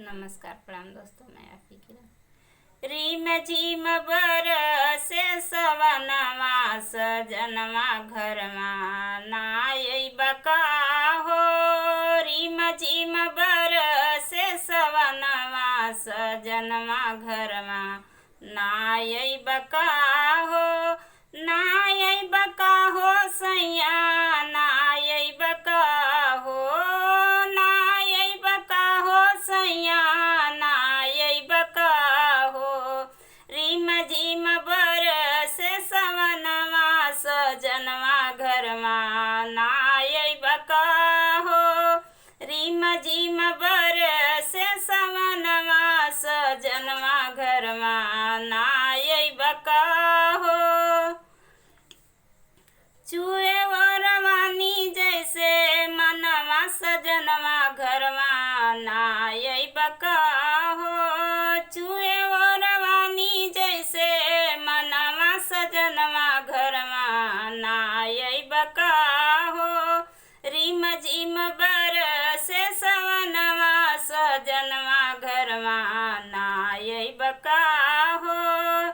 नमस्कार प्रणाम दोस्तों, मैं आपकी किरण। रीम झीम बरसे सवनमा सजनमा घरमा नाई बका हो। रीम झीम बरसे सवनमा सजनमा घरमा नाई बका हो। नाई बका हो सैया नाई बका हो। नाई बका हो सैया नाई बका हो। रीम झीम बरसे सवनमा सजनमा घरमा नाई बका हो। रीम झीम बरसे सवनमा सजनमा घरमा नाई बका हो। चुए रवानी जैसे मनवा सजनवा घरमा नाई बका हो। चुए रवानी जैसे मनवा सजनवा घरमा नाई बका हो। रीम झीम बरसे सवनवा सजनवा घरमा नाई बका हो।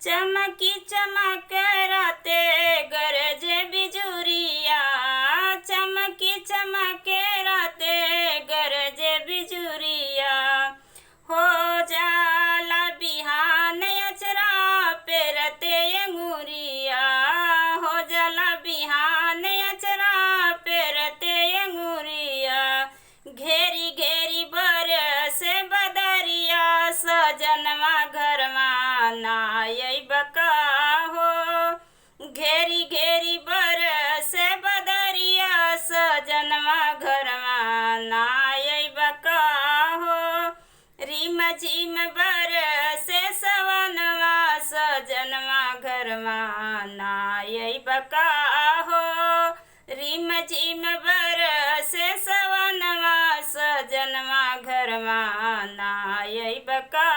चमकी चमक राते गरजे बिजुरिया। चमकी चमक राते गरजे बिजुरिया। हो जाला बिहान अचरा पेरते अंगुरिया। हो जाला बिहान अचरा पेरते अंगुरिया। घेरी घेरी बरसे बदरिया सजनवा घरमा नाई बका हो। घेरी घेरी बरसे बदरिया सजनवा घरमा नाई बका हो। रीम झीम बरसे सवनवा सजनवा घरमा नाई बका हो। रीम झीम बरसे सवनवा सजनवा घरमा नाई बका